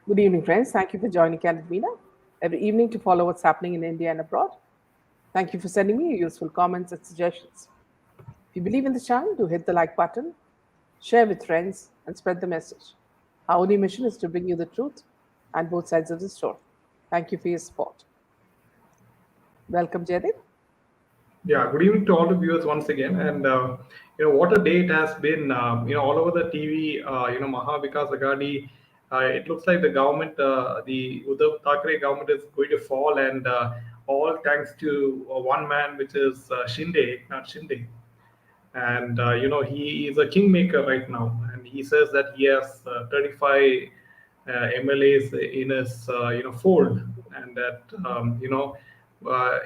Good evening, friends. Thank you for joining Candid Meena every evening to follow what's happening in India and abroad. Thank you for sending me your useful comments and suggestions. If you believe in the channel, do hit the like button, share with friends, and spread the message. Our only mission is to bring you the truth and both sides of the story. Thank you for your support. Welcome, Jaydeep. Yeah, good evening to all the viewers once again. And what a day it has been. All over the TV. Maha Vikas Agadi. It looks like the government, the Uddhav Thackeray government, is going to fall, and all thanks to one man, which is Shinde, not Shinde. And he is a kingmaker right now, and he says that he has 35 MLAs in his fold, and that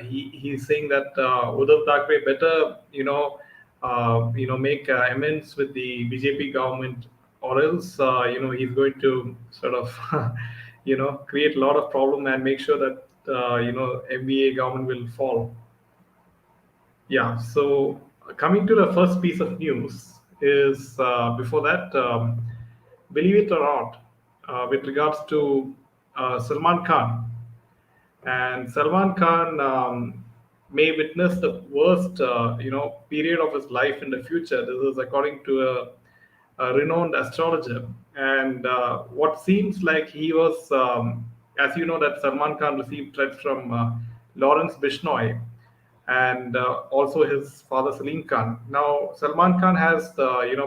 he's saying that Uddhav Thackeray better make amends with the BJP government, or else he's going to sort of create a lot of problem and make sure that MVA government will fall. Yeah, so coming to the first piece of news is before that, believe it or not, with regards to Salman Khan. And Salman Khan may witness the worst, period of his life in the future. This is according to a renowned astrologer. And what seems like he was, as you know, that Salman Khan received threats from Lawrence Bishnoi and also his father Salim Khan. Now Salman Khan has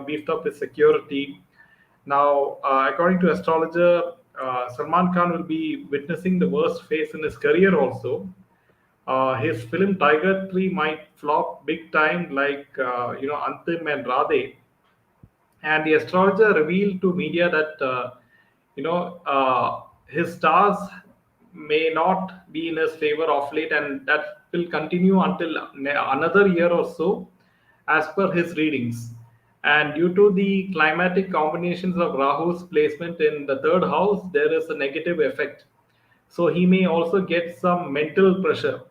beefed up his security. Now, according to astrologer, Salman Khan will be witnessing the worst phase in his career also. His film Tiger 3 might flop big time, like Antim and Radhe. And the astrologer revealed to media that his stars may not be in his favor of late, and that will continue until another year or so, as per his readings. And due to the climatic combinations of Rahu's placement in the third house, there is a negative effect. So he may also get some mental pressure,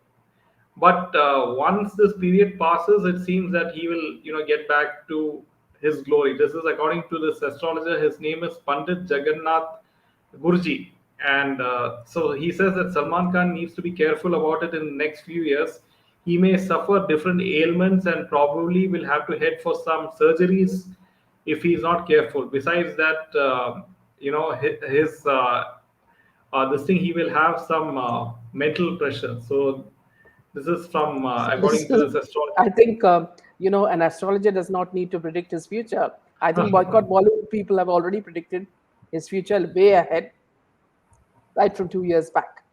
but once this period passes, it seems that he will get back to his glory. This is according to this astrologer. His name is Pandit Jagannath Gurji. And so he says that Salman Khan needs to be careful about it in the next few years. He may suffer different ailments and probably will have to head for some surgeries if he's not careful. Besides that, his this thing, he will have some mental pressure. So this is from So this according to is, this astrologer. I think, an astrologer does not need to predict his future. I think boycott Bollywood people have already predicted his future way ahead, right from 2 years back.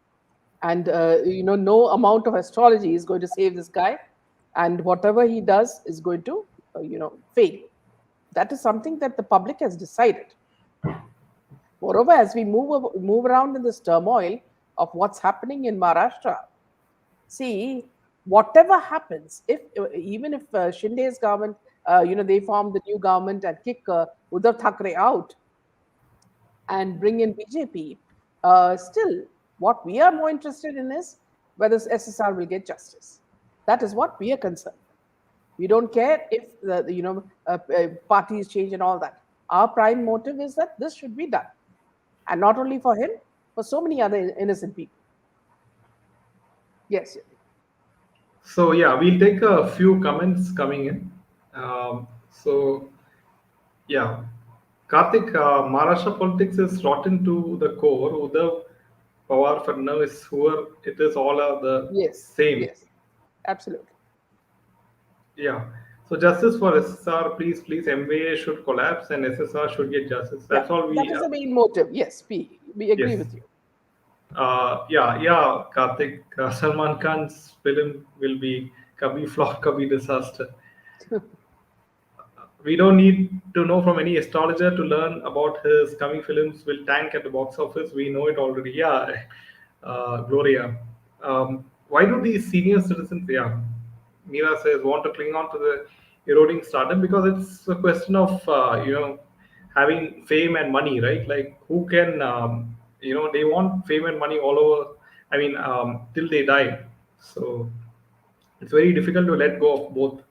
And no amount of astrology is going to save this guy, and whatever he does is going to fail. That is something that the public has decided. Moreover, as we move around in this turmoil of what's happening in Maharashtra, see, whatever happens, if even if Shinde's government, they form the new government and kick Uddhav Thackeray out and bring in BJP, still, what we are more interested in is whether SSR will get justice. That is what we are concerned. We don't care if parties change and all that. Our prime motive is that this should be done, and not only for him, for so many other innocent people. Yes. So yeah, we'll take a few comments coming in. So yeah, Karthik, Maharashtra politics is rotten to the core. Uddhav Pawar, Fadnavis, whoever it is, all are the Yes. same. Yes. Absolutely. Yeah. So justice for SSR, please, please. MVA should collapse and SSR should get justice. Yeah. That's all That we. is the main motive. Yes. We agree Yes. with you. Yeah, Karthik. Salman Khan's film will be Kabhi flop, Kabhi disaster. We don't need to know from any astrologer to learn about his coming films will tank at the box office. We know it already. Yeah, Gloria. Why do these senior citizens, yeah, Mira says, want to cling on to the eroding stardom? Because it's a question of, having fame and money, right? Like, who can, they want fame and money all over, I mean, till they die. So it's very difficult to let go of both.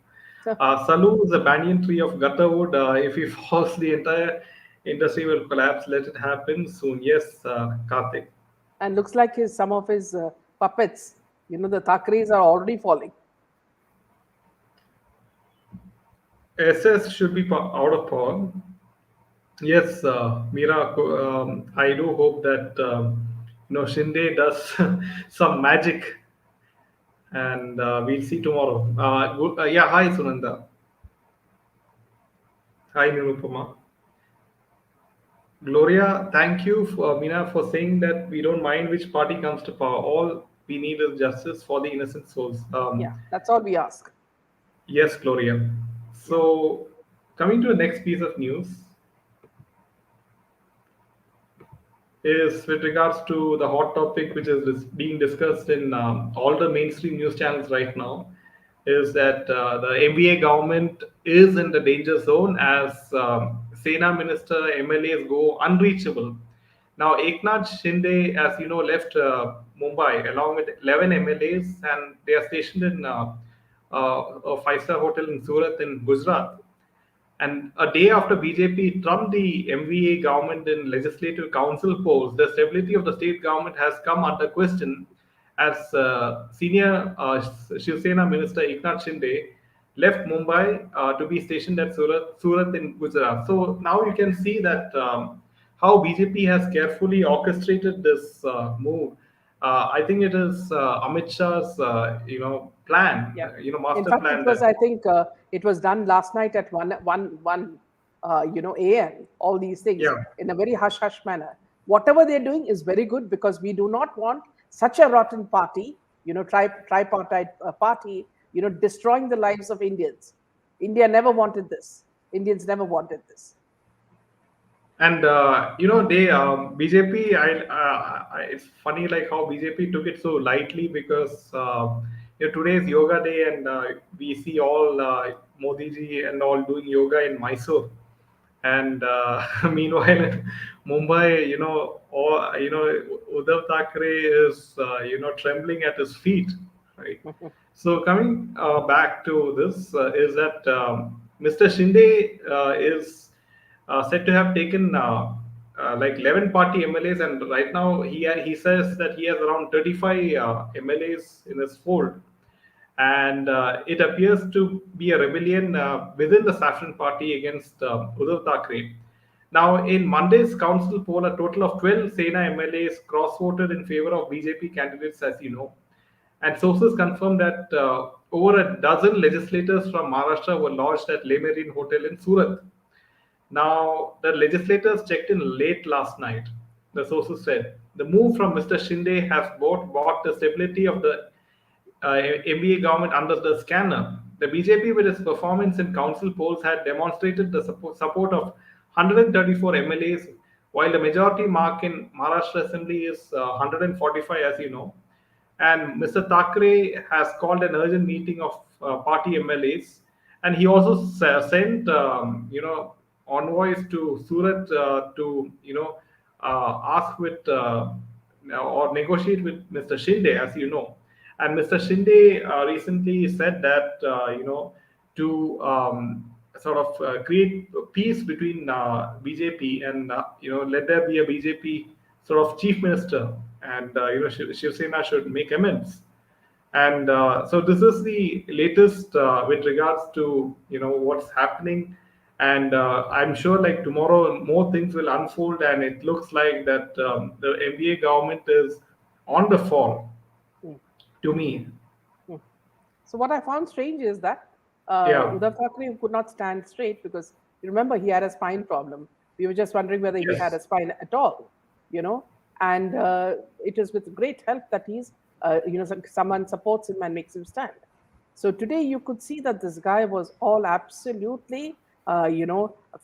Salu is a banyan tree of gutter wood. If he falls, the entire Industry will collapse. Let it happen soon. Yes, Karthik. And looks like some of his puppets, the Thackeray's are already falling. SS should be out of power. Yes, Mira, I do hope that Shinde does some magic, and we'll see tomorrow. Yeah, hi Sunanda. Hi Nirupama. Gloria, thank you, Mina, for saying that we don't mind which party comes to power. All we need is justice for the innocent souls. Yeah, that's all we ask. Yes, Gloria. Yeah. So, coming to the next piece of news is with regards to the hot topic which is being discussed in all the mainstream news channels right now is that the MVA government is in the danger zone as Sena minister MLAs go unreachable. Now, Eknath Shinde, as you know, left Mumbai along with 11 MLAs and they are stationed in a five-star hotel in Surat in Gujarat. And a day after BJP trumped the MVA government in legislative council polls, the stability of the state government has come under question as senior Shiv Sena minister Eknath Shinde left Mumbai to be stationed at Surat in Gujarat. So now you can see that how BJP has carefully orchestrated this move. I think it is Amit Shah's, plan, Yeah. In master fact, it plan was, that. I think, it was done last night at 1 a.m. All these things Yeah. in a very hush hush manner. Whatever they're doing is very good because we do not want such a rotten party, tripartite party, destroying the lives of Indians. India never wanted this. Indians never wanted this. And they BJP. It's funny like how BJP took it so lightly because today is yoga day and we see all Modi ji and all doing yoga in Mysore. And meanwhile, in Mumbai, or Uddhav Thackeray is trembling at his feet, right? So coming back to this is that Mr. Shinde is said to have taken like 11 party MLAs, and right now he says that he has around 35 MLAs in his fold, and it appears to be a rebellion within the Saffron Party against Uddhav Thackeray. Now, in Monday's council poll, a total of 12 Sena MLAs cross-voted in favor of BJP candidates, as you know. And sources confirm that over a dozen legislators from Maharashtra were lodged at Le Marine Hotel in Surat. Now, the legislators checked in late last night, the sources said. The move from Mr. Shinde has brought the stability of the MBA government under the scanner. The BJP, with its performance in council polls, had demonstrated the support of 134 MLAs, while the majority mark in Maharashtra Assembly is 145, as you know. And Mr. Thackeray has called an urgent meeting of party MLAs, and he also sent envoys to Surat to ask with or negotiate with Mr. Shinde, as you know. And Mr. Shinde recently said that to sort of create peace between BJP and let there be a BJP sort of chief minister, and Shiv Sena should make amends. And so this is the latest with regards to what's happening, and I'm sure like tomorrow more things will unfold, and it looks like that the MBA government is on the fall Mm. to me. Mm. So what I found strange is that Yeah. Uddhav Thackeray could not stand straight because you remember he had a spine problem. We were just wondering whether he had a Yes. spine at all, you know. And it is with great help that someone supports him and makes him stand. So today you could see that this guy was all absolutely,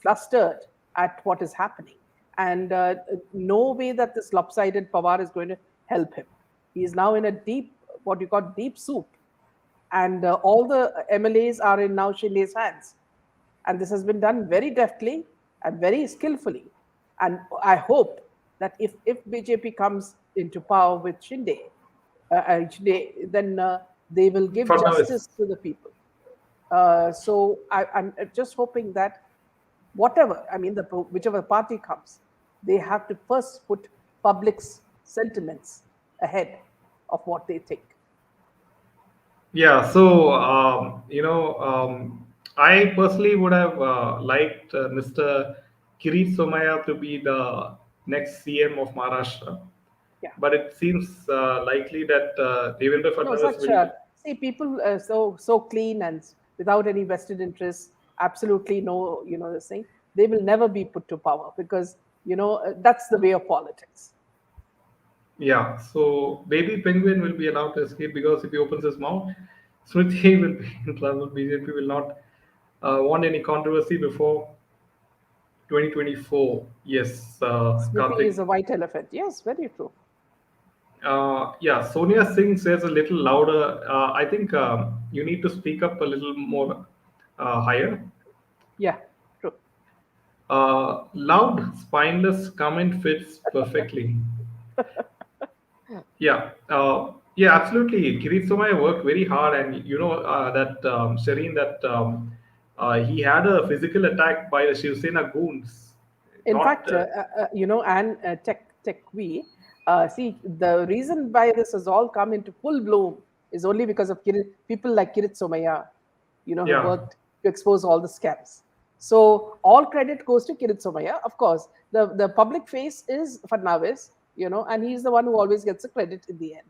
flustered at what is happening, and no way that this lopsided Pawar is going to help him. He is now in a deep, what you call deep soup, and all the MLAs are in now Shinde's hands. And this has been done very deftly and very skillfully. And I hope that if BJP comes into power with Shinde, then they will give For now, justice to the people. So I'm just hoping that whatever, I mean, whichever party comes, they have to first put public's sentiments ahead of what they think. Yeah, so I personally would have liked Mr. Kirit Somaya to be the next CM of Maharashtra, Yeah. but it seems likely that Devendra No, Fadnavis such will. see people so clean and without any vested interests, absolutely no, this thing. They will never be put to power because that's the way of politics. Yeah, so baby penguin will be allowed to escape because if he opens his mouth, Smriti will be in trouble. BJP will not want any controversy before 2024. Yes, Smriti is Karthik. a white elephant. Yes, very true. Yeah, Sonia Singh says a little louder. I think you need to speak up a little more higher. Yeah, true. Loud, spineless comment fits perfectly. Yeah, absolutely. Kirit Somaya worked very hard, and you know that Shireen, that he had a physical attack by the Shiv Sena goons. In Not, fact, and Tech we see the reason why this has all come into full bloom is only because of people like Kirit Somaya, who yeah. worked to expose all the scams. So all credit goes to Kirit Somaya. Of course, the public face is Fadnavis, and he's the one who always gets the credit in the end.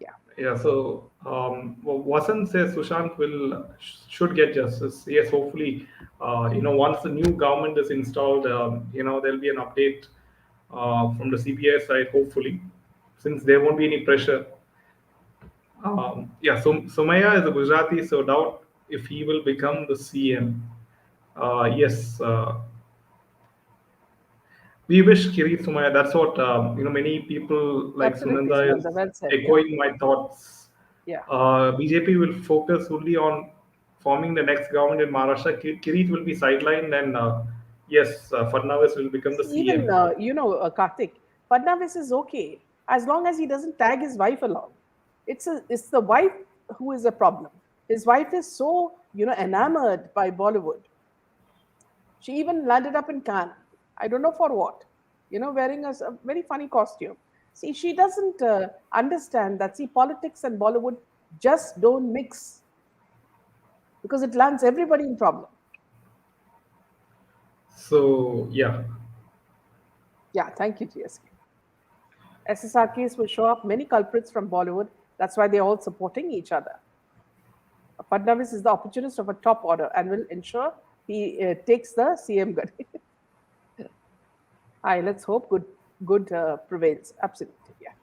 Yeah. Yeah, so Vasant says Sushant should get justice. Yes, hopefully, once the new government is installed, there'll be an update from the CBI side. Hopefully, since there won't be any pressure. Yeah, so Somaya is a Gujarati, so doubt if he will become the CM. Yes, we wish Kirit Sumaya. That's what many people like Absolutely, Sunanda Sunanda. is Well said. Yeah. echoing my thoughts. Yeah. BJP will focus only on forming the next government in Maharashtra. Kirit will be sidelined, and yes, Fadnavis will become the See, even, CM. Karthik, Fadnavis is okay as long as he doesn't tag his wife along. It's the wife who is a problem. His wife is so, enamored by Bollywood. She even landed up in Cannes. I don't know for what, wearing a very funny costume. See, she doesn't understand that, see, politics and Bollywood just don't mix because it lands everybody in problem. So yeah, Yeah, thank you, TSK. SSR case will show up many culprits from Bollywood. That's why they're all supporting each other. Fadnavis is the opportunist of a top order and will ensure he takes the CM gun. Hi, let's hope good prevails. Absolutely, yeah,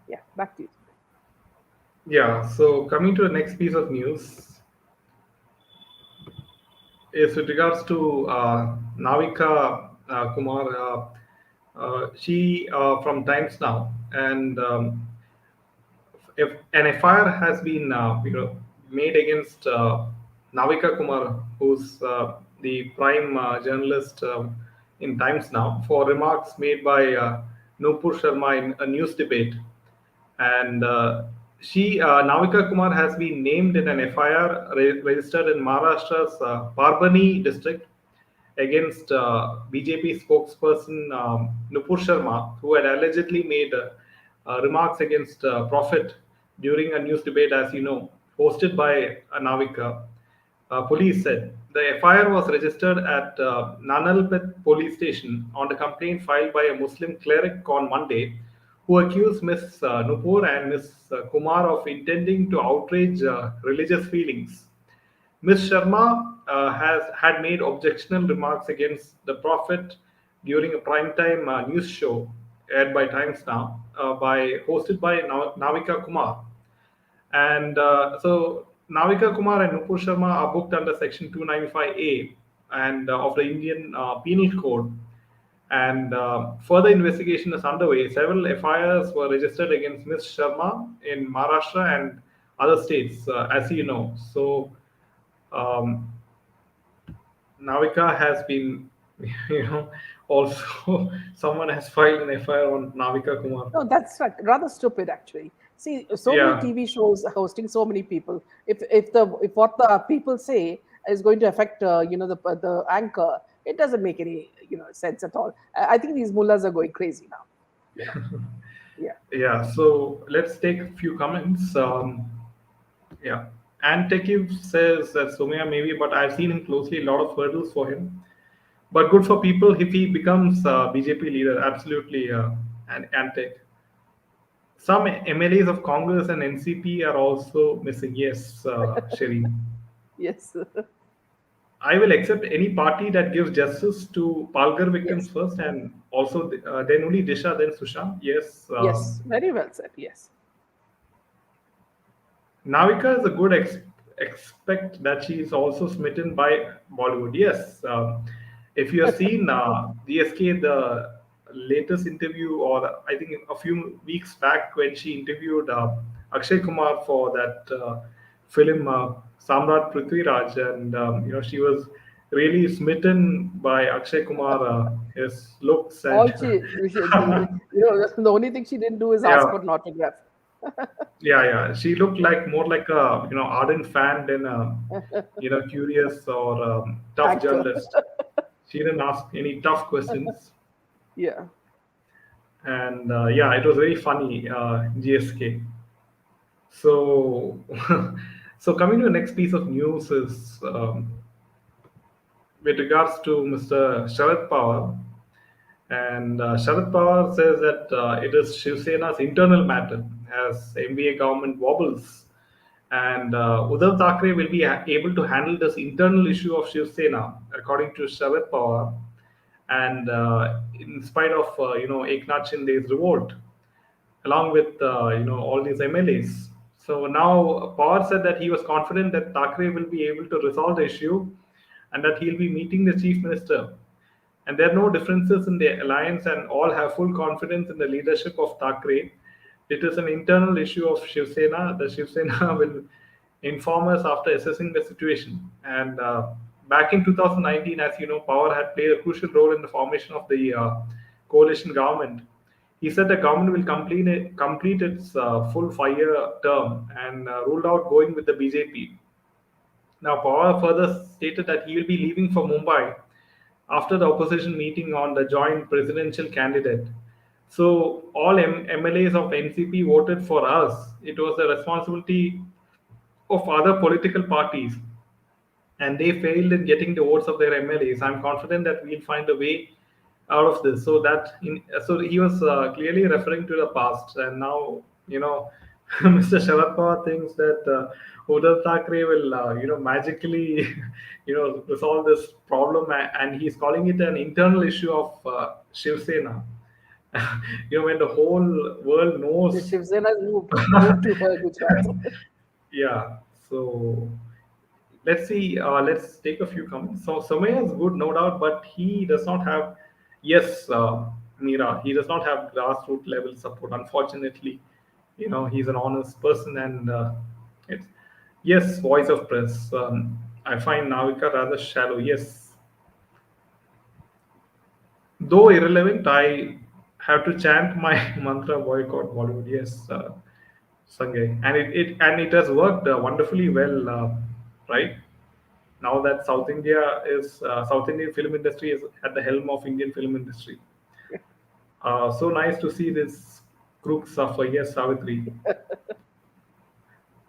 yeah. Back to you. yeah. So coming to the next piece of news is with regards to Navika Kumar. She from Times Now, and if an FIR has been made against Navika Kumar, who's the prime journalist in Times Now, for remarks made by Nupur Sharma in a news debate, and Navika Kumar has been named in an FIR registered in Maharashtra's Parbhani district against BJP spokesperson Nupur Sharma, who had allegedly made remarks against Prophet during a news debate, as you know, hosted by Navika. Police said the FIR was registered at Nanalpet police station on the complaint filed by a Muslim cleric on Monday, who accused Ms. Nupur and Ms. Kumar of intending to outrage religious feelings. Ms. Sharma has had made objectionable remarks against the Prophet during a primetime news show aired by Times Now, hosted by Navika Kumar. And so Navika Kumar and Nupur Sharma are booked under Section 295A and of the Indian Penal Code. And further investigation is underway. Several FIRs were registered against Ms. Sharma in Maharashtra and other states, as you know. So um, Navika has been, also someone has filed an FIR on Navika Kumar. No, that's right. Rather stupid, actually. See, so many Yeah, TV shows hosting so many people. If what the people say is going to affect, the anchor. It doesn't make any, sense at all. I think these mullahs are going crazy now. Yeah. Yeah, so let's take a few comments. Yeah, and Tekiv says that Somaya maybe, but I've seen him closely. A lot of hurdles for him, but good for people if he becomes BJP leader. Absolutely, and Tech. Some MLAs of Congress and NCP are also missing. Yes, Sherry. Yes. I will accept any party that gives justice to Palgar victims Yes. first, and also then only Disha, then Sushant. Yes, Yes. Very well said. Yes. Navika is a good expect that she is also smitten by Bollywood. Yes, if you have seen DSK, the latest interview, or I think a few weeks back when she interviewed Akshay Kumar for that film Samrat Prithviraj, and she was really smitten by Akshay Kumar, his looks and All the only thing she didn't do is ask yeah. for an autograph. Yeah, yeah. She looked like more like a ardent fan than a curious or tough Anchor. journalist. She didn't ask any tough questions, Yeah. and yeah, it was very funny. GSK. So, so coming to the next piece of news is with regards to Mr. Sharad Pawar. And Sharad Pawar says that it is Shiv Sena's internal matter as MVA government wobbles. And Uddhav Thackeray will be able to handle this internal issue of Shiv Sena, according to Sharad Pawar. And in spite of Eknath Shinde's revolt, along with all these MLAs. So now Pawar said that he was confident that Thackeray will be able to resolve the issue, and that he'll be meeting the chief minister. And there are no differences in the alliance, and all have full confidence in the leadership of Thackeray. It is an internal issue of Shiv Sena. The Shiv Sena will inform us after assessing the situation. And back in 2019, as you know, Power had played a crucial role in the formation of the coalition government. He said the government will complete its full 5-year term, and ruled out going with the BJP. Now, Pawar further stated that he will be leaving for Mumbai after the opposition meeting on the joint presidential candidate. So, all MLAs of NCP voted for us. It was the responsibility of other political parties, and they failed in getting the votes of their MLAs. I'm confident that we'll find a way out of this. So he was clearly referring to the past, and now Mr. Sharad Pawar thinks that Uddhav Thackeray will magically resolve this problem, and he's calling it an internal issue of Shiv Sena. When the whole world The knows. Shiv Sena has moved to Gujarat. Yeah, so let's see. Let's take a few comments. So Samaya is good, no doubt, but he does not have. Yes, Meera, he does not have grassroots level support. Unfortunately, he's an honest person, and it's yes, voice of press. I find Navika rather shallow. Yes, though irrelevant, I have to chant my mantra boycott Bollywood. Yes, Sanjay, and it has worked wonderfully well, right? Now that South Indian film industry is at the helm of Indian film industry. So nice to see this crooks suffer. Yes, Savitri.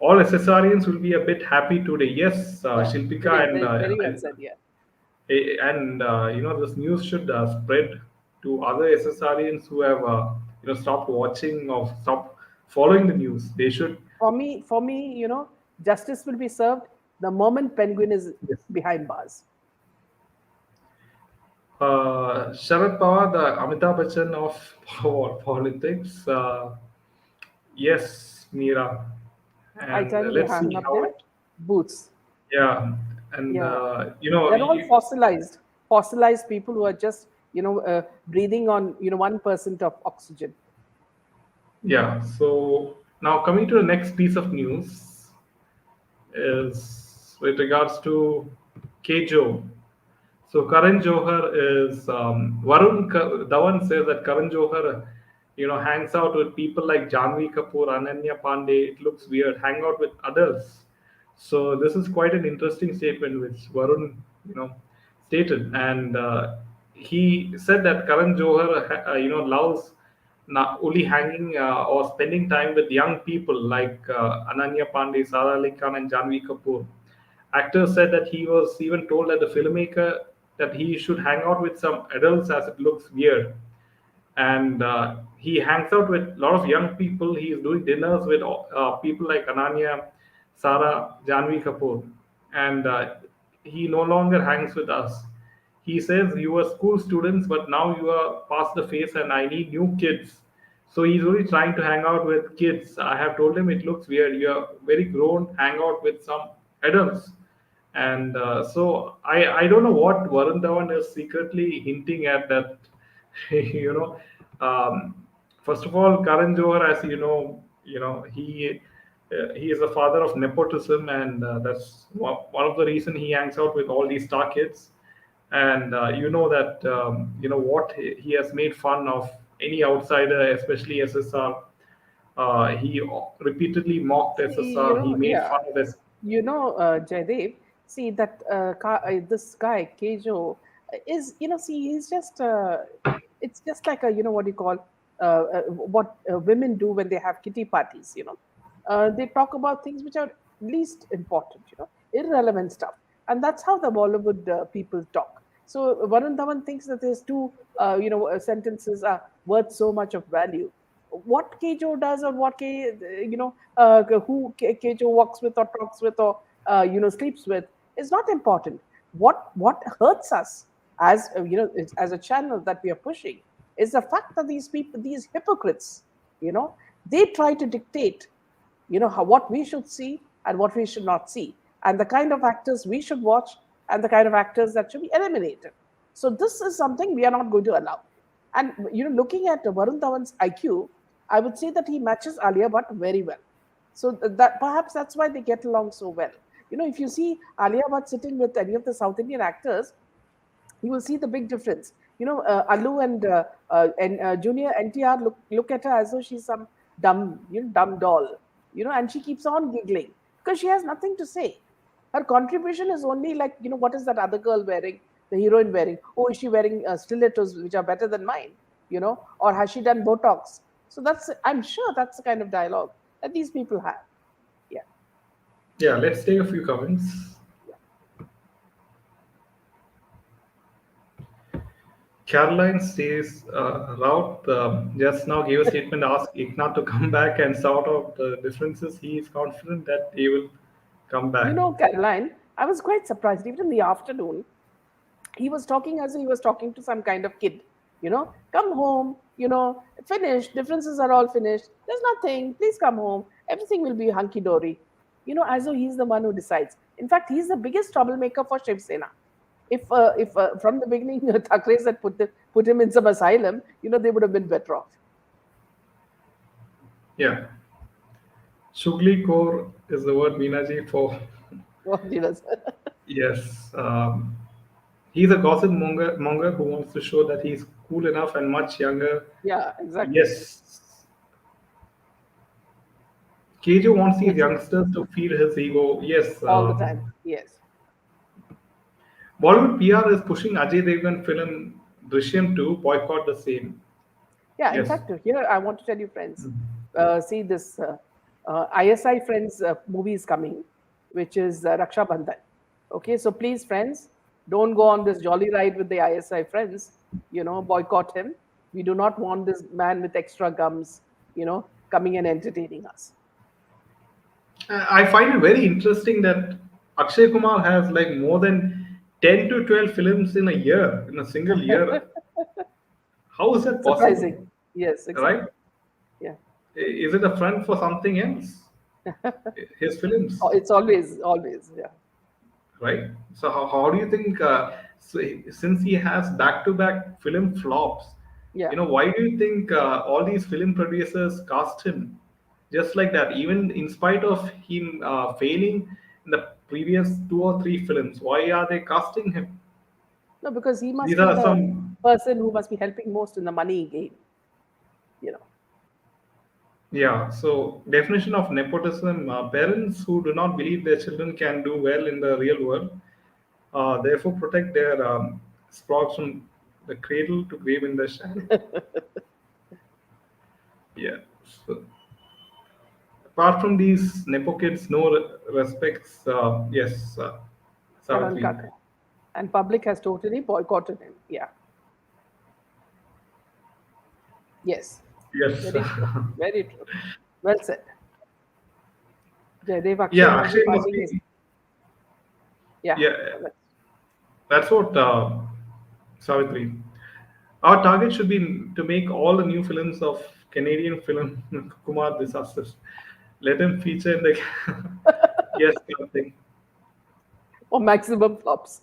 All SSRians will be a bit happy today. Yes, Yeah. Shilpika, Very, very, very well said. Yeah. and this news should spread to other SSRians who have stopped watching or stopped following the news. They should. For me, justice will be served the moment Penguin is Yes. behind bars. Sharad Pawar, the Amitabh Bachchan of politics. Yes, Meera, I and tell you, let's see hang up how there. it. Boots. Yeah, and Yeah. They're all fossilized people who are just, breathing on, 1% of oxygen. yeah. So now coming to the next piece of news is with regards to Kejo. So Karan Johar is Dhawan says that Karan Johar, hangs out with people like Janvi Kapoor, Ananya Pandey. It looks weird. Hang out with others So this is quite an interesting statement which Varun, you know, stated, and he said that Karan Johar, loves only hanging or spending time with young people like Ananya Pandey, Sara Ali Khan, and Janvi Kapoor. Actors said that he was even told that the filmmaker that he should hang out with some adults as it looks weird, and he hangs out with a lot of young people. He is doing dinners with people like Ananya, Sarah, Janvi Kapoor, and he no longer hangs with us. He says, "You were school students, but now you are past the phase, and I need new kids." So he's only trying to hang out with kids. I have told him it looks weird. You're very grown. Hang out with some adults. And so I don't know what Varun Dhawan is secretly hinting at that. you know, um, First of all, Karan Johar, as he is a father of nepotism, and that's one of the reason he hangs out with all these star kids. And you know that what he has made fun of any outsider, especially SSR. He repeatedly mocked See, you SSR. He know, made yeah, fun of it. Jaidev, see that this guy Kejo is, see, he's just it's just like a, what you call what women do when they have kitty parties. They talk about things which are least important, irrelevant stuff, and that's how the Bollywood people talk. So Varun Dhawan thinks that his two sentences are worth so much of value. What Kejo does, or what who Kejo walks with or talks with, or sleeps with, is not important. What hurts us as as a channel that we are pushing is the fact that these people, these hypocrites, they try to dictate what we should see and what we should not see, and the kind of actors we should watch and the kind of actors that should be eliminated. So this is something we are not going to allow. And looking at Varun Dhawan's IQ, I would say that he matches Alia Bhatt very well. So that perhaps that's why they get along so well. If you see Alia Bhatt sitting with any of the South Indian actors, you will see the big difference. Allu and Junior NTR look at her as though she's some dumb doll, and she keeps on giggling because she has nothing to say. Her contribution is only like, what is that other girl wearing, the heroine wearing? Oh, is she wearing stilettos which are better than mine? Or has she done Botox? So I'm sure that's the kind of dialogue that these people have. Yeah. Yeah, let's take a few comments. Caroline says, Raut just now gave a statement, asked Eknath to come back and sort out the differences. He is confident that he will come back. Caroline, I was quite surprised. Even in the afternoon, he was talking as if he was talking to some kind of kid. Come home, finished. Differences are all finished. There's nothing. Please come home. Everything will be hunky dory. As though he's the one who decides. In fact, he's the biggest troublemaker for Shiv Sena. If from the beginning Thakres had put him in some asylum, they would have been better off. Yeah. Shugli Kaur is the word Meenaji for. What he does. Yes. He's a gossip monger who wants to show that he's cool enough and much younger. Yeah, exactly. Yes. Kejo wants these Yes, youngsters to feed his ego. Yes. all the time. Yes. Bollywood PR is pushing Ajay Devgan film Drishyam to boycott the same. Yeah, in Yes. fact, here I want to tell you, friends, see this ISI Friends movie is coming, which is Raksha Bandhan. Okay, so please, friends, don't go on this jolly ride with the ISI Friends. Boycott him. We do not want this man with extra gums, coming and entertaining us. I find it very interesting that Akshay Kumar has like more than 10 to 12 films in a year, in a single year. How is that possible? Surprising. Yes, Right? exactly. Yeah. Is it a front for something else? His films, Oh, it's always, yeah. right? So how do you think, since he has back-to-back film flops, Yeah. why do you think all these film producers cast him just like that? Even in spite of him failing in the previous two or three films, why are they casting him? No, because he These must be are the some. person who must be helping most in the money game, you know. Yeah, so definition of nepotism: parents who do not believe their children can do well in the real world, therefore protect their sprouts from the cradle to grave in the shadow. Yeah. So apart from these nepo kids, no respects. Yes, Karan Savitri. Kaka. And public has totally boycotted him. Yeah. Yes. Yes. Very true. Very true. Well said. Jaydev Akshay Yeah, must be actually, it must finding his. be. Yeah. Yeah, that's what Savitri. Our target should be to make all the new films of Canadian film Kumar disasters. Let him feature in the yes kind of thing. Or maximum flops.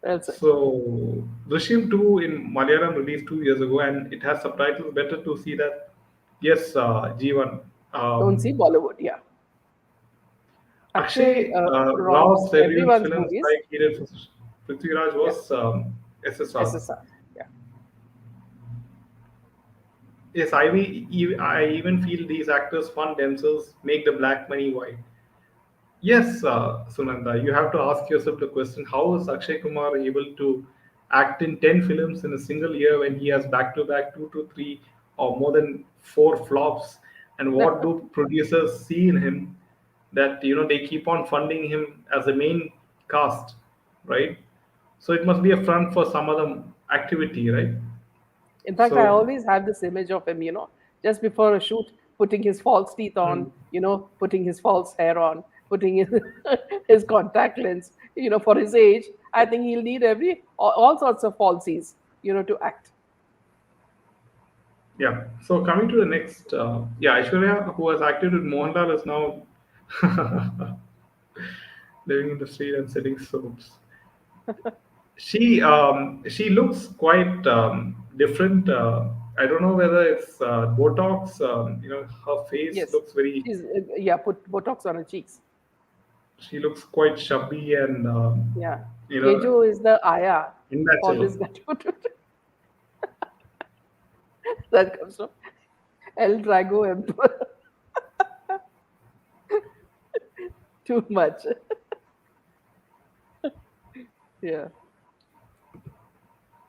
Well said. So Drishyam 2 in Malayalam released 2 years ago, and it has subtitles. Better to see that. Yes, G1. Don't see Um, Bollywood. Yeah. Akshay Akshay robs Rao's debuted everyone's films movies. like he did for Prithviraj Yeah. was SSR. SSR. Yeah. Yes, I even feel these actors fund themselves, make the black money white. Yes, Sunanda, you have to ask yourself the question: how is Akshay Kumar able to act in 10 films in a single year when he has back-to-back two to three or more than four flops? And what do producers see in him that they keep on funding him as a main cast, right? So it must be a front for some other activity, right? In fact, I So, always have this image of him, just before a shoot, putting his false teeth on, mm, putting his false hair on, putting his contact lens, for his age. I think he'll need all sorts of falsies, to act. yeah. So coming to the next, yeah, Aishwarya, who has acted with Mohanlal, is now living in the street and selling soaps. She looks quite different. I don't know whether it's Botox. Her face Yes. looks very. She's, yeah, put Botox on her cheeks. She looks quite chubby and Yeah. you know Kejo is the ayah for unnatural. this guy. That comes from El Drago Emperor. Too much. Yeah.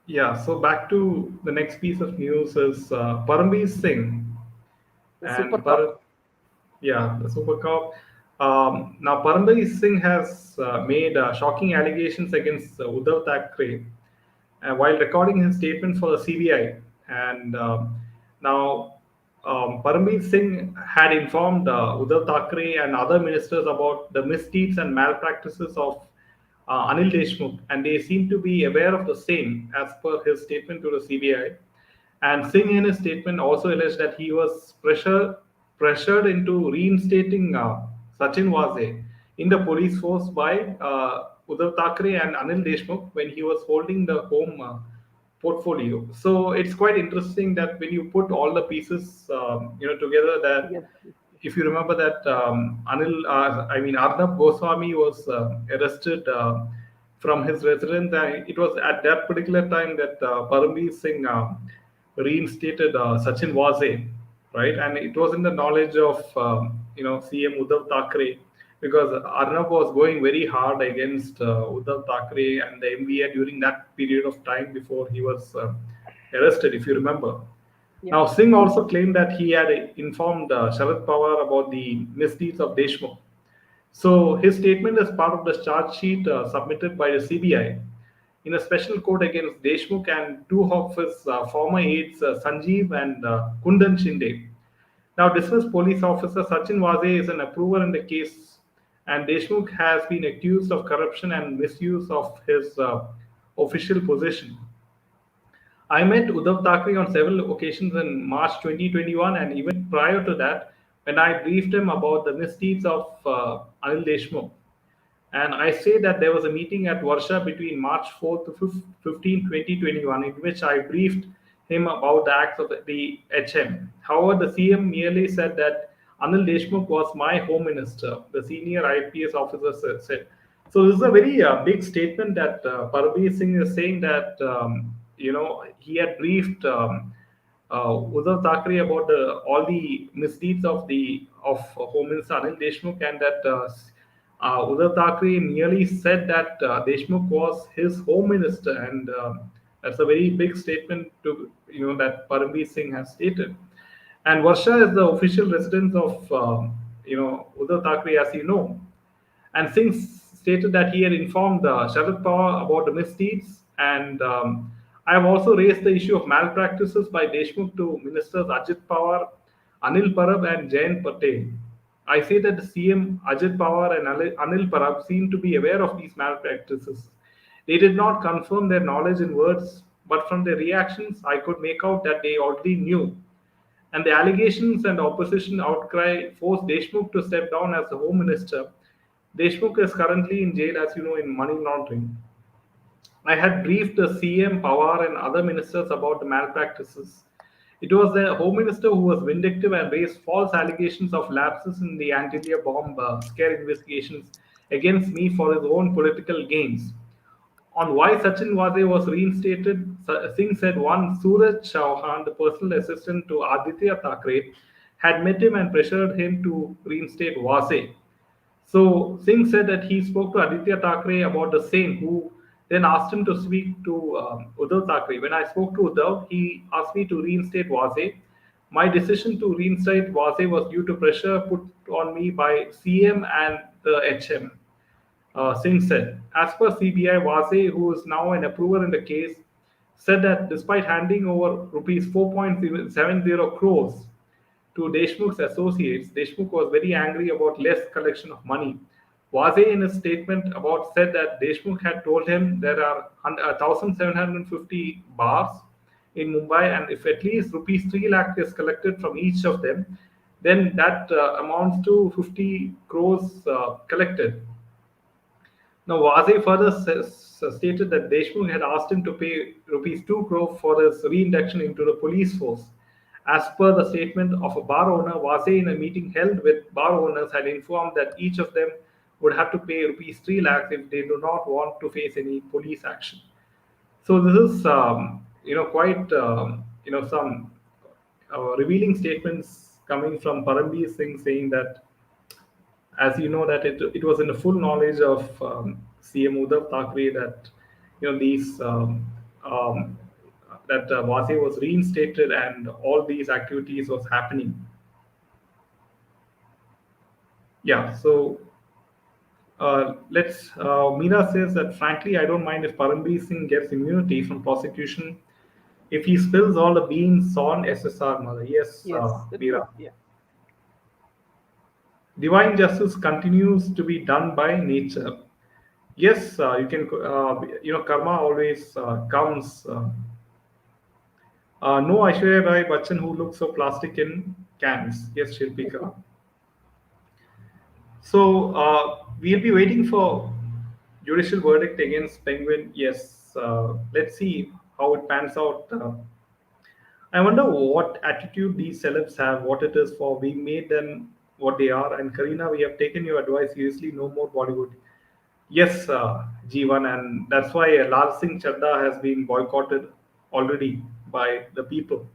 Yeah. So back to the next piece of news is Paramveer Singh The super and cop. yeah, the Super Cup. Now, Paramveer Singh has made shocking allegations against Uddhav Thackeray while recording his statement for the CBI. And now, Paramveer Singh had informed Uddhav Thackeray and other ministers about the misdeeds and malpractices of Anil Deshmukh, and they seem to be aware of the same as per his statement to the CBI. And Singh, in his statement, also alleged that he was pressured into reinstating Sachin Waze in the police force by Uddhav Thackeray and Anil Deshmukh when he was holding the home portfolio. So it's quite interesting that when you put all the pieces, together, that Together. if you remember that Arnab Goswami was arrested from his residence, and it was at that particular time that Paramveer Singh reinstated Sachin Waze, right? And it was in the knowledge of CM Uddhav Thackeray, because Arnab was going very hard against Uddhav Thackeray and the MVA during that period of time before he was arrested, if you remember. Yeah. Now, Singh also claimed that he had informed Sharad Pawar about the misdeeds of Deshmukh. So, his statement is part of the charge sheet submitted by the CBI in a special court against Deshmukh and two of his former aides, Sanjeev and Kundan Shinde. Now, dismissed police officer Sachin Waze is an approver in the case, and Deshmukh has been accused of corruption and misuse of his official position. I met Uddhav Thackeray on several occasions in March 2021 and even prior to that when I briefed him about the misdeeds of Anil Deshmukh. And I say that there was a meeting at Varsha between March 4th to 15, 2021, in which I briefed him about the acts of the HM. However, the CM merely said that Anil Deshmukh was my home minister, the senior IPS officer said. So this is a very big statement that Parveer Singh is saying that he had briefed Uddhav Thackeray about all the misdeeds of Home Minister Anil Deshmukh, and that Uddhav Thackeray nearly said that Deshmukh was his home minister, and that's a very big statement to that Paramveer Singh has stated. And Varsha is the official residence of Uddhav Thackeray, as you know. And Singh stated that he had informed Sharad Pawar about the misdeeds. And I have also raised the issue of malpractices by Deshmukh to ministers Ajit Pawar, Anil Parab, and Jayant Patel. I say that the CM Ajit Pawar and Anil Parab seem to be aware of these malpractices. They did not confirm their knowledge in words, but from their reactions, I could make out that they already knew, and the allegations and opposition outcry forced Deshmukh to step down as the Home Minister. Deshmukh is currently in jail, as you know, in money laundering. I had briefed the CM, Pawar, and other ministers about the malpractices. It was the Home Minister who was vindictive and raised false allegations of lapses in the Antilia bomb scare investigations against me for his own political gains. On why Sachin Wade was reinstated, Singh said one Suraj Chauhan, the personal assistant to Aditya Thackeray, had met him and pressured him to reinstate Wase. So Singh said that he spoke to Aditya Thackeray about the same, who then asked him to speak to Uddhav Thackeray. When I spoke to Uddhav, he asked me to reinstate Wase. My decision to reinstate Wase was due to pressure put on me by CM and the HM. Singh said. As per CBI, Vase, who is now an approver in the case, said that despite handing over rupees 4.70 crores to Deshmukh's associates, Deshmukh was very angry about less collection of money. Vase, in his statement about, said that Deshmukh had told him there are 1,750 bars in Mumbai, and if at least rupees 3 lakh is collected from each of them, then that amounts to 50 crores collected. Now, Vazai further stated that Deshmukh had asked him to pay rupees 2 crore for his reinduction into the police force. As per the statement of a bar owner, Vazai, in a meeting held with bar owners, had informed that each of them would have to pay rupees 3 lakhs if they do not want to face any police action. So this is, quite, some revealing statements coming from Paramveer Singh, saying that, as you know, that it was in the full knowledge of CM Uddhav Thackeray that these that Vase was reinstated and all these activities was happening. Yeah, so let's. Meena says that frankly, I don't mind if Paramveer Singh gets immunity from prosecution if he spills all the beans on SSR mother. Yes, Yes, the truth. Meera. Yeah. Divine justice continues to be done by nature. Yes, you can. Karma always comes. No Aishwarya Rai Bachchan who looks so plastic in cans. Yes, Shilpika. So we'll be waiting for judicial verdict against Penguin. Yes, let's see how it pans out. I wonder what attitude these celebs have, what it is for. We made them what they are. And Karina, we have taken your advice seriously. No more Bollywood. Yes, Jeevan, and that's why Lal Singh Chadda has been boycotted already by the people.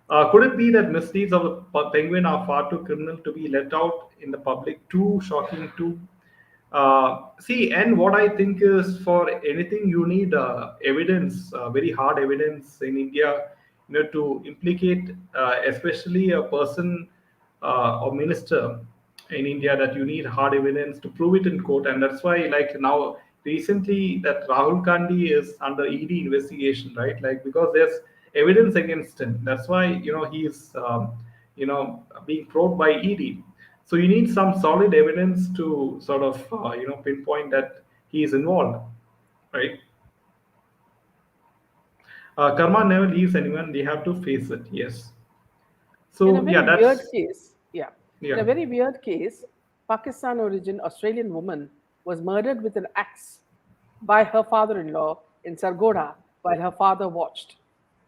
Could it be that misdeeds of the penguin are far too criminal to be let out in the public? Too shocking, too. See, and what I think is, for anything you need evidence, very hard evidence in India, to implicate, especially a person or minister in India, that you need hard evidence to prove it in court, and that's why, like now, recently, that Rahul Gandhi is under ED investigation, right? Like, because there's evidence against him. That's why he's being probed by ED. So you need some solid evidence to sort of pinpoint that he is involved, right? Karma never leaves anyone; they have to face it. Yes. In a So yeah, very weird that's case, yeah, in a yeah. very weird case, Pakistan origin Australian woman was murdered with an axe by her father in law in Sargodha while her father watched.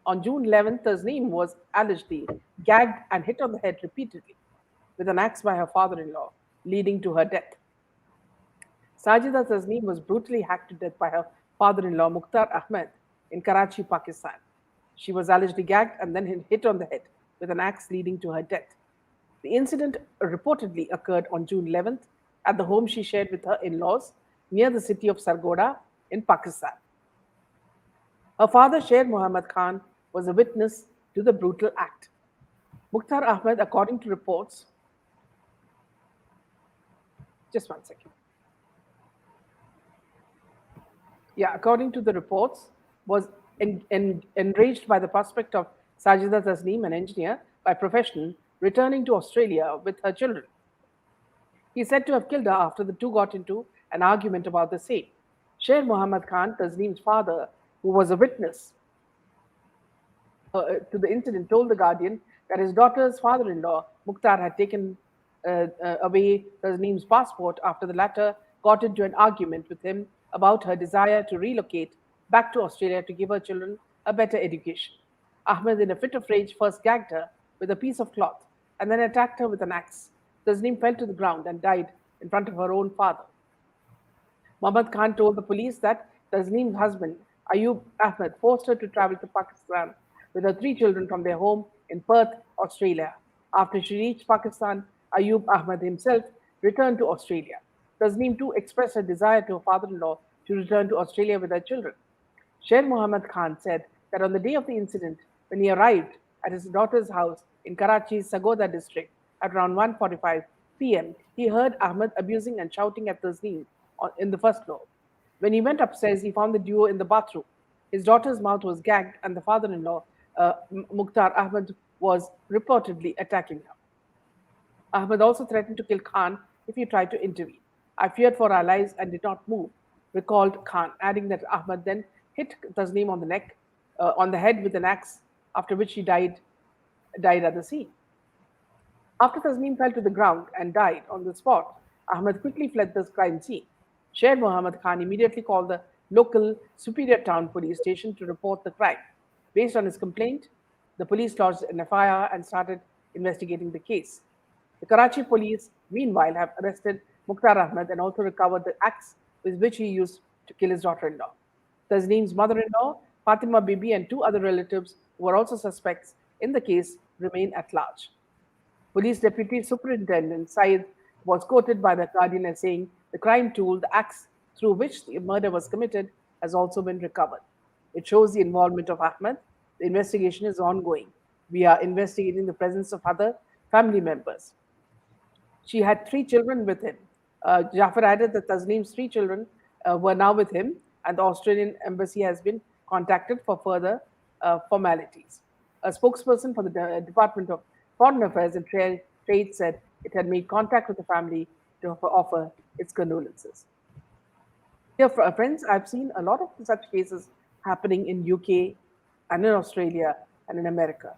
On June 11th, Tasneem was allegedly gagged and hit on the head repeatedly with an axe by her father in law, leading to her death. Sajida Tasneem was brutally hacked to death by her father in law, Mukhtar Ahmed, in Karachi, Pakistan. She was allegedly gagged and then hit on the head with an axe, leading to her death. The incident reportedly occurred on June 11th at the home she shared with her in laws near the city of Sargodha in Pakistan. Her father, Sher Muhammad Khan, was a witness to the brutal act. Mukhtar Ahmed, according to reports, just one second. Yeah, according to the reports, was enraged by the prospect of Sajida Tasneem, an engineer by profession, returning to Australia with her children. He is said to have killed her after the two got into an argument about the same. Sher Muhammad Khan, Tasneem's father, who was a witness to the incident, told The Guardian that his daughter's father in law, Mukhtar, had taken away Tasneem's passport after the latter got into an argument with him about her desire to relocate back to Australia to give her children a better education. Ahmed, in a fit of rage, first gagged her with a piece of cloth and then attacked her with an axe. Tasneem fell to the ground and died in front of her own father. Mohammad Khan told the police that Tasneem's husband, Ayub Ahmed, forced her to travel to Pakistan with her three children from their home in Perth, Australia. After she reached Pakistan, Ayub Ahmed himself returned to Australia. Tasneem too expressed her desire to her father-in-law to return to Australia with her children. Sher Muhammad Khan said that on the day of the incident, when he arrived at his daughter's house in Karachi's Sagoda district at around 1:45 p.m., he heard Ahmed abusing and shouting at Tasneem in the first floor. When he went upstairs, he found the duo in the bathroom. His daughter's mouth was gagged, and the father-in-law, Mukhtar Ahmed, was reportedly attacking her. Ahmed also threatened to kill Khan if he tried to intervene. I feared for our lives and did not move, recalled Khan, adding that Ahmed then hit Tasneem on the head with an axe, after which she died at the scene. After Tasneem fell to the ground and died on the spot, Ahmed quickly fled the crime scene. Sher Muhammad Khan immediately called the local Superior Town police station to report the crime. Based on his complaint, the police lodged an FIR and started investigating the case. The Karachi police, meanwhile, have arrested Mukhtar Ahmed and also recovered the axe with which he used to kill his daughter-in-law. Tasneem's mother-in-law, Fatima Bibi, and two other relatives who were also suspects in the case remain at large. Police Deputy Superintendent Saeed was quoted by The Guardian as saying the crime tool, the axe through which the murder was committed, has also been recovered. It shows the involvement of Ahmed. The investigation is ongoing. We are investigating the presence of other family members. She had three children with him. Jafar added that Tasneem's three children were now with him, and the Australian embassy has been contacted for further formalities. A spokesperson for the Department of Foreign Affairs and Trade said it had made contact with the family to offer its condolences. Dear friends, I've seen a lot of such cases happening in UK and in Australia and in America.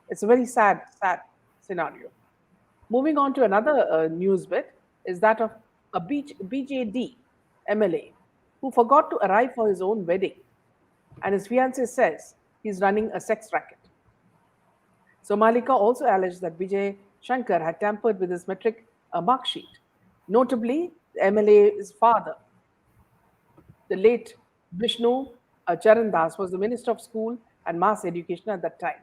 It's a very sad scenario. Moving on to another news bit is that of a BJD MLA who forgot to arrive for his own wedding, and his fiancée says he's running a sex racket. So Malika also alleged that Vijay Shankar had tampered with his metric mark sheet. Notably, the MLA's father, the late Vishnu Charan Das, was the Minister of School and Mass Education at that time.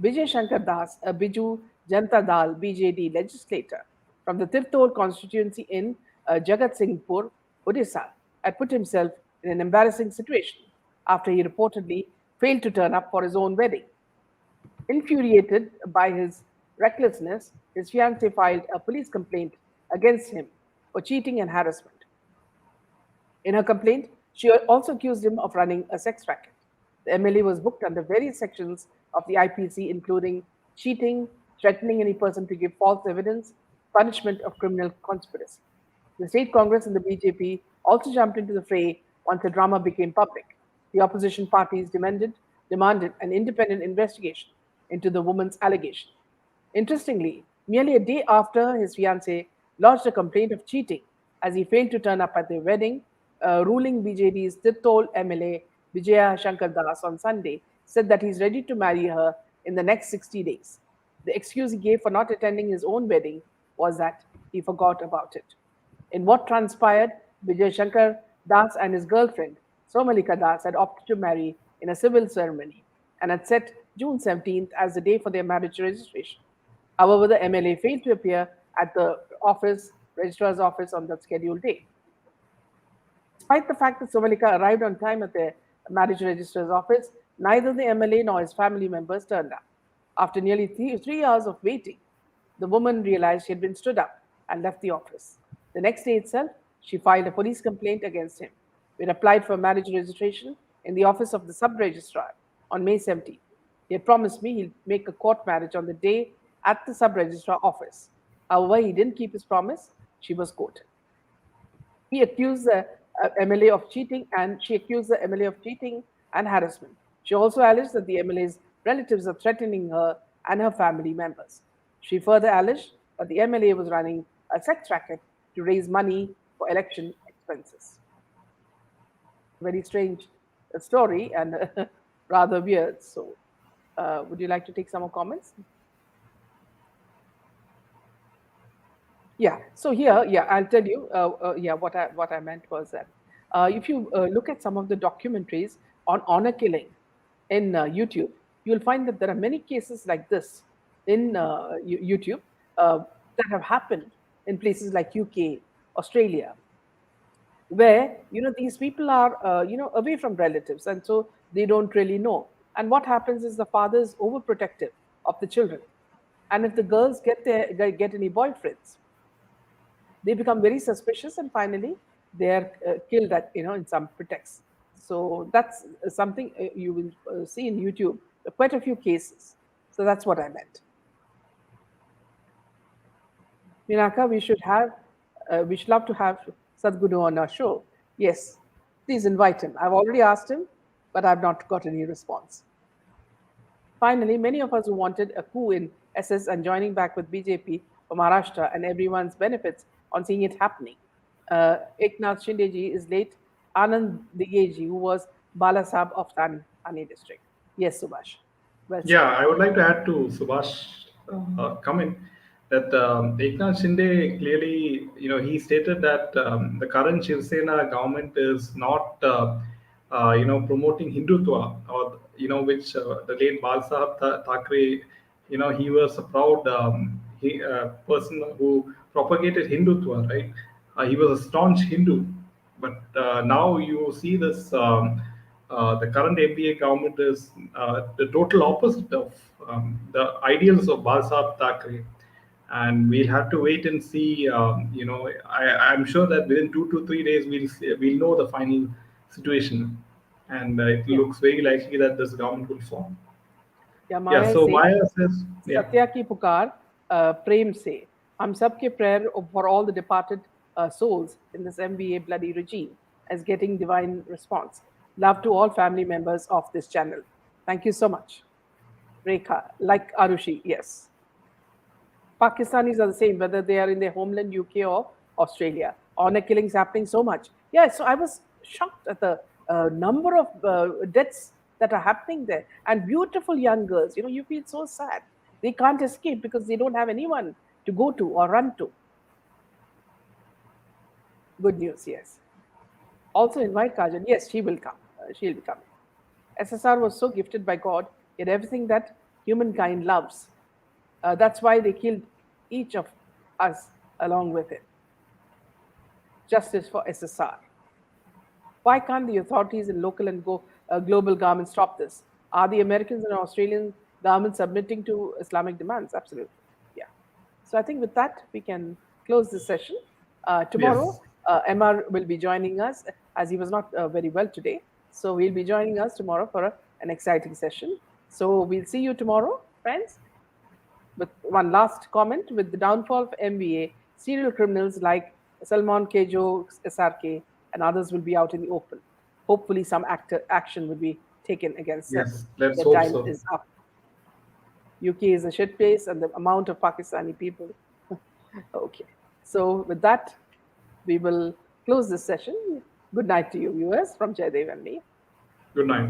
Vijay Shankar Das, a Biju Janta Dal BJD legislator from the Tirtol constituency in Jagat Singhpur, Odisha, had put himself in an embarrassing situation after he reportedly failed to turn up for his own wedding. Infuriated by his recklessness, his fiancée filed a police complaint against him for cheating and harassment. In her complaint, she also accused him of running a sex racket. The MLA was booked under various sections of the IPC, including cheating, threatening any person to give false evidence, punishment of criminal conspiracy. The state Congress and the BJP also jumped into the fray once the drama became public. The opposition parties demanded an independent investigation into the woman's allegation. Interestingly, merely a day after his fiancée lodged a complaint of cheating as he failed to turn up at their wedding, ruling BJD's Tirtol MLA Vijaya Shankar Das on Sunday said that he's ready to marry her in the next 60 days. The excuse he gave for not attending his own wedding was that he forgot about it. In what transpired, Vijay Shankar Das and his girlfriend, Somalika Das, had opted to marry in a civil ceremony. and had set June 17th as the day for their marriage registration. However, the MLA failed to appear at the registrar's office on that scheduled day. Despite the fact that Somalika arrived on time at the marriage registrar's office, neither the MLA nor his family members turned up. After nearly 3 hours of waiting, the woman realized she had been stood up and left the office. The next day itself, she filed a police complaint against him. We applied for marriage registration in the office of the sub-registrar on May 17th. He had promised me he'll make a court marriage on the day at the sub-registrar office. However, he didn't keep his promise. She was quoted. He accused the MLA of cheating, and she accused the MLA of cheating and harassment. She also alleged that the MLA's relatives are threatening her and her family members. She further alleged that the MLA was running a sex racket to raise money for election expenses. Very strange story and rather weird. So, would you like to take some more comments? Yeah. So here, yeah, I'll tell you. Yeah, what I meant was that if you look at some of the documentaries on honor killing in YouTube, you'll find that there are many cases like this in YouTube that have happened in places like UK, Australia, where these people are away from relatives, and so they don't really know. And what happens is the father is overprotective of the children, and if the girls get any boyfriends, they become very suspicious, and finally they are killed at in some pretext. So that's something you will see in YouTube, quite a few cases. So that's what I meant. Minaka, we should love to have Sadhguru on our show. Yes, please invite him. I've already asked him, but I've not got any response. Finally, many of us who wanted a coup in SS and joining back with BJP for Maharashtra and everyone's benefits on seeing it happening. Eknath Shindeji is late. Anand Digeji, who was Balasab of Thane district. Yes, Subhash. Well, yeah, I would like to add to Subhash comment that Eknath Shinde clearly, he stated that the current Shiv Sena government is not, promoting Hindutva, or which the late Bal Sahab Thackeray, he was a proud person who propagated Hindutva, right? He was a staunch Hindu, but now you see this. The current MVA government is the total opposite of the ideals of Balsab Thackeray. And we'll have to wait and see. I'm sure that within 2 to 3 days we'll know the final situation, and it looks very likely that this government will form. Yeah, Maya so Maya says, Satya ki pukar, prem se. Hum sabke prayer for all the departed souls in this MVA bloody regime as getting divine response. Love to all family members of this channel. Thank you so much. Rekha, like Arushi, yes. Pakistanis are the same, whether they are in their homeland, UK or Australia. Honor killings happening so much. Yeah, so I was shocked at the number of deaths that are happening there. And beautiful young girls, you feel so sad. They can't escape because they don't have anyone to go to or run to. Good news, yes. Also invite Kajal. Yes, she will come. She'll be coming. SSR was so gifted by God, yet everything that humankind loves. That's why they killed each of us along with it. Justice for SSR. Why can't the authorities in local and global governments stop this? Are the Americans and Australian governments submitting to Islamic demands? Absolutely. Yeah. So I think with that, we can close this session. Tomorrow, yes. MR will be joining us, as he was not very well today. So he'll be joining us tomorrow for an exciting session. So we'll see you tomorrow, friends. With one last comment, with the downfall of MVA, serial criminals like Salman Kejo, SRK, and others will be out in the open. Hopefully, some action will be taken against them. Yes, let's hope so. The time is up. UK is a shit place, and the amount of Pakistani people. Okay. So with that, we will close this session. Good night to you, viewers, from Jaydev and me. Good night.